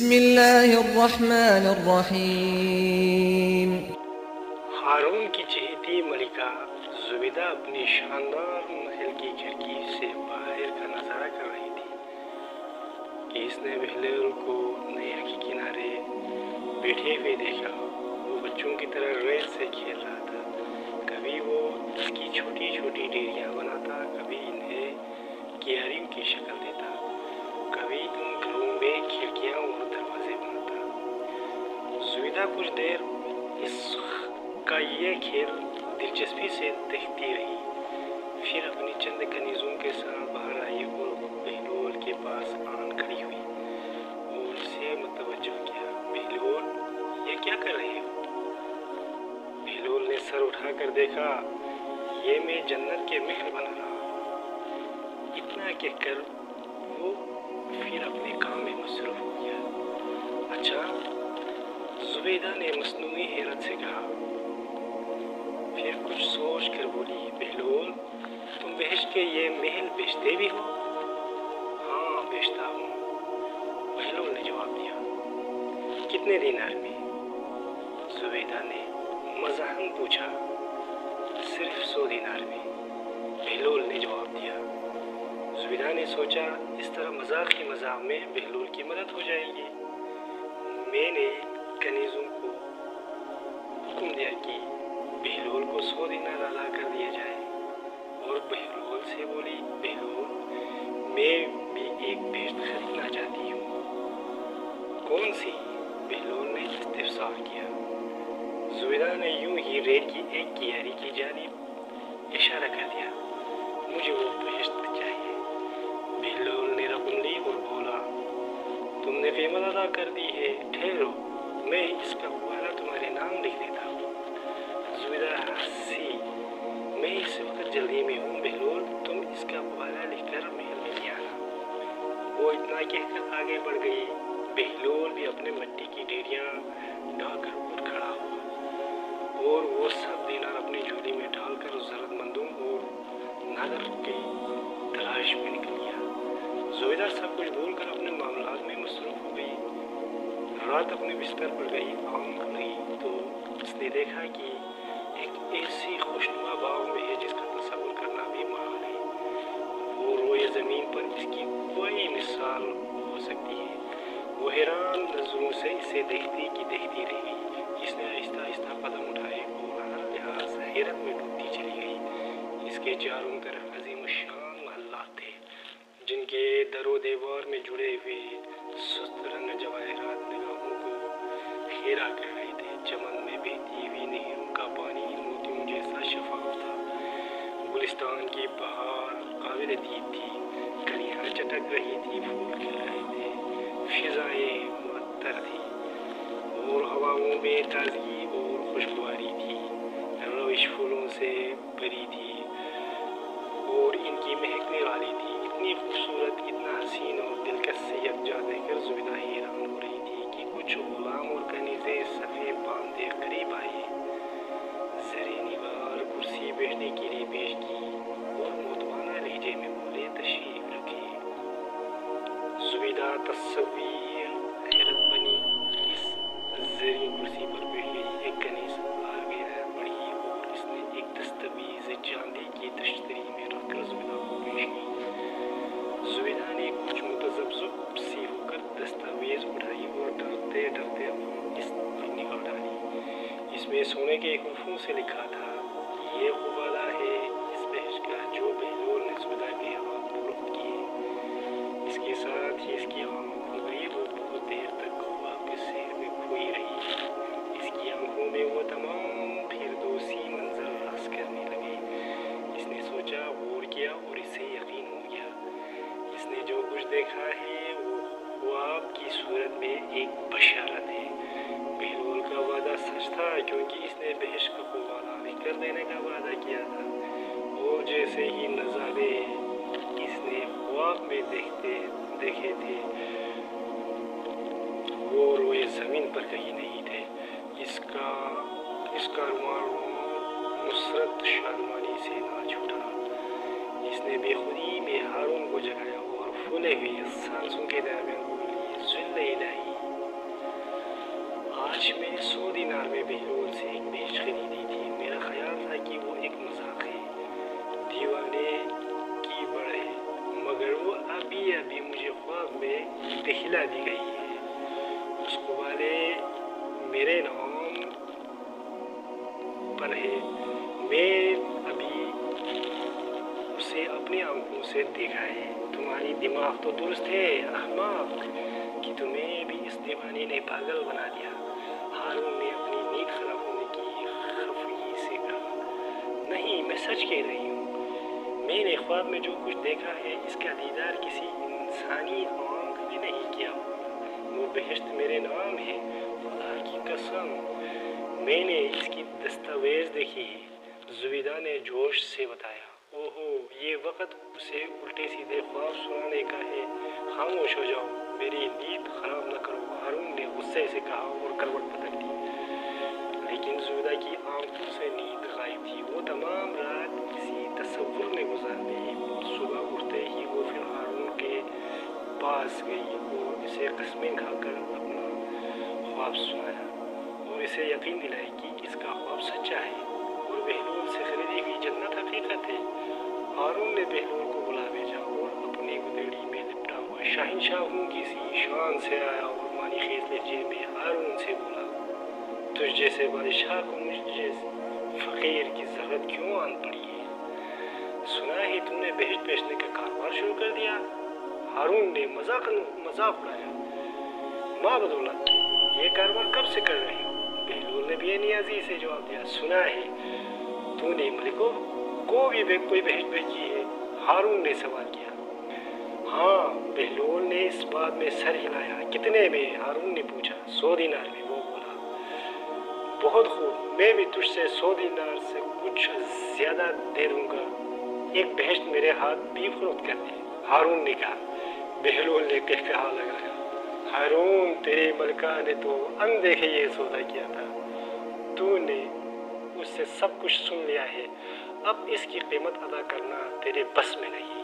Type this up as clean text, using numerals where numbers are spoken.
بسم اللہ الرحمن الرحیم۔ ہارون کی چہیتی ملکہ زبیدہ اپنی شاندار محل کی کھڑکی سے باہر کا نظارہ کر رہی تھی کہ اس نے بہلول کو نہر کے کنارے بیٹھے ہوئے دیکھا۔ وہ بچوں کی طرح ریت سے کھیل رہا تھا۔ کبھی وہ اس کی چھوٹی چھوٹی ڈیریاں بناتا، کبھی انہیں کیاریوں کی شکل دیتا، کبھی ان گھروں میں کھڑکیاں اور دروازے بناتا۔ زبیدہ کچھ دیر اس کا یہ کھیل دلچسپی سے دیکھتی رہی، پھر اپنی چند کنیزوں کے ساتھ باہر آئی اور بہلول کے پاس آن کھڑی ہوئی اور اسے متوجہ کیا۔ بہلول، یہ کیا کر رہے ہو؟ بہلول نے سر اٹھا کر دیکھا، یہ میں جنت کے محل بنا رہا ہوں۔ اتنا کہہ کر وہ پھر اپنے کام میں مصروف ہو گیا۔ اچھا، زبیدہ نے مصنوعی حیرت سے کہا، پھر کچھ سوچ کر بولی، بہلول، تم بہشت کے یہ محل بیچتے بھی ہو؟ ہاں، بیچتا ہوں، بہلول نے جواب دیا۔ کتنے دینار میں؟ زبیدہ نے مزاحاً پوچھا۔ صرف 100 دینار میں، بہلول نے جواب دیا۔ زبیدہ نے سوچا، اس طرح مذاق ہی مذاق میں بہلول کی مدد ہو جائے گی۔ میں نے کنیزوں کو حکم دیا کہ بہلول کو 100 دینار ادا کر دیا جائے، اور بہلول سے بولی، بہلول، میں بھی ایک بہشت خریدنا چاہتی ہوں۔ کون سی؟ بہلول نے استفسار کیا۔ زبیدہ نے یوں ہی ریت کی ایک کیاری کی جانب اشارہ کر دیا۔ مجھے وہ بہشت چاہیے۔ بہلول نے رقم لی اور بولا، تم نے قیمت ادا کر دی ہے، ٹھہرو، میں اس کا حوالہ تمہارے نام لکھ دیتا ہوں۔ زبیدہ ہنسی، میں اس وقت جلدی میں ہوں، بہلول، تم اس کا حوالہ لکھ کر محل میں لے آنا۔ وہ اتنا کہہ کر آگے بڑھ گئی۔ بہلول بھی اپنے مٹی کی ڈیریاں ڈھا کر اٹھ کھڑا ہوا اور وہ سب دینار اپنی جھولی میں ڈال کر ضرورت مندوں اور نادر کی تلاش میں نکل گیا۔ زبیدہ سب کچھ بھول کر اپنے معاملات میں مصروف ہو گئی۔ رات اپنے بستر پر گئی، آنکھ کھلی تو اس نے دیکھا کہ ایک ایسی خوشنما باغ میں ہے جس کا تصور کرنا بھی محال ہے۔ وہ روئے زمین پر اس کی کوئی مثال ہو سکتی ہے۔ وہ حیران نظروں سے اسے دیکھتی رہ گئی۔ اس نے آہستہ آہستہ قدم اٹھائے اور ہر لحاظ حیرت میں ڈوبتی چلی گئی۔ اس کے چاروں طرف عظیم الشان محلات تھے، جن کے در و دیوار میں جڑے ہوئے سست رنگ جواہرات نگاہوں کو خیرہ کر رہے تھے۔ چمن میں بہتی ہوئی نہروں کا پانی موتیوں جیسا شفاف تھا۔ گلستان کی بہار قابل دید تھی، کلیاں چٹک رہی تھی، پھول کھل رہے تھے، فضائیں معطر تھیں اور ہواؤں میں تازگی اور خوشگواری تھی۔ روش پھولوں سے بھری تھی اور ان کی مہک نرالی تھی۔ اتنی خوبصورت، اتنا حسین اور دلکش سے یکجا دیکھ کر زبیدہ حیران ہو رہی تھی کہ کچھ غلام اور کنیزیں صفیں باندھے قریب آئے، زر نگار کرسی بیٹھنے کے لیے پیش کی اور مؤدبانہ لہجے میں بولے، تشریف رکھیں۔ زبیدہ تصویر حیرت بنی اس زرین کرسی پر بیٹھ گئی۔ ایک کنیز آگے بڑھی اور اس نے ایک دستاویز چاندی کی تشتری میں رکھ کر زبیدہ کو پیش کی۔ زبیدہ نے کچھ متذبذب سی ہو کر دستاویز اٹھائی اور ڈرتے ڈرتے اس پر نگاہ ڈالی۔ اس میں سونے کے حروفوں سے لکھا تھا، یہ حوالہ ہے اس بہشت کا جو بہلول نے زبیدہ کے ہاتھ فروخت کی ہے۔ اس کے ساتھ ہی اس کی آنکھ کھلی۔ وہ بہت دیر تک خواب کے سحر میں کھوئی رہی۔ اس کی آنکھوں میں وہ تمام فردوسی منظر رقص کرنے لگے۔ اس نے سوچا، غور کیا اور اسے یقین ہو گیا، اس نے جو کچھ دیکھا ہے وہ خواب کی صورت میں ایک بشارت ہے۔ بہلول کا وعدہ سچ تھا، کیونکہ اس نے بہشت کا حوالہ لکھ کر دینے کا وعدہ کیا تھا، اور جیسے ہی نظارے اس نے خواب میں دیکھے تھے وہ روئے زمین پر کہیں نہیں تھے۔ اس کا روان نصرت شادمانی سے ناچ اٹھا۔ اس نے بے خودی میں ہارون کو جگایا اور پھولے ہوئے سانسوں کے درمیان بولی، ذل الہی آج میں 100 دینار میں بہلول سے ایک بیچ خریدی تھی. میرا خیال تھا کہ وہ ایک مذاق ہے, دیوانے کی بڑھ ہے, مگر وہ ابھی مجھے خواب میں دکھلا دی گئی ہے. اس قبالے میرے نام پر ہے. میں ابھی اسے اپنی آنکھوں سے دیکھا ہے. تمہاری دماغ تو درست ہے احمق, کہ تمہیں بھی اس دیوانے نے پاگل بنا دیا. ہارون نے اپنی نیند خراب ہونے کی خفگی سے کہا. نہیں, میں سچ کہہ رہی ہوں. میں نے خواب میں جو کچھ دیکھا ہے اس کا دیدار کسی انسانی آنکھ نے نہیں کیا. وہ بہشت میرے نام ہے, خدا کی قسم. میں نے اس کی دستاویز دیکھی ہے, زبیدہ نے جوش سے بتایا. اوہو, یہ وقت اسے الٹے سیدھے خواب سنانے کا ہے. خاموش ہو جاؤ, میری نیند خراب نہ کرو, ہارون نے غصے سے کہا اور کروٹ بدل دی. لیکن زبیدہ کی آنکھوں سے نیند غائب تھی. وہ تمام رات کسی تصور میں گزار دی. صبح اٹھتے ہی وہ پھر ہارون کے پاس گئی اور اسے قسمیں کھا کر اپنا خواب سنایا اور اسے یقین دلائی کہ اس کا خواب سچا ہے اور بہلول سے خریدی ہوئی جنت حقیقت ہے. ہارون نے بہلول کو بلا بھیجا اور اپنی گدڑی میں لپٹا ہوا شہنشاہوں کی سی شان سے آیا اور مانی خیز لہجے میں ہارون سے بولا. تجھ جیسے بادشاہ کو مجھ جیسے فقیر کی ضرورت کیوں آن پڑی ہے؟ سنا ہے تم نے بہشت بیچنے کا کاروبار شروع کر دیا. ہارون نے مذاق اڑایا. ماں بدولت, یہ کاروبار کب سے کر رہی ہو؟ بہلول نے بے نیازی سے جواب دیا. سنا ہے تو نے ملکوں کو بھی کوئی بہشت بیچی ہے؟ ہارون نے سوال کیا. ہاں, بہلول نے اس بات میں سر ہلایا. کتنے میں؟ ہارون نے پوچھا. 100 دینار میں, وہ بولا. بہت خوب, میں بھی تجھ سے 100 دینار سے کچھ زیادہ دے دوں گا. ایک بہشت میرے ہاتھ بھی فروخت کر دی, ہارون نے کہا. بہلول نے کہا لگایا. ہارون, تیری ملکہ نے تو اندیکھے یہ سودا کیا تھا. تو نے اس سے سب کچھ سن لیا ہے. اب اس کی قیمت ادا کرنا تیرے بس میں نہیں.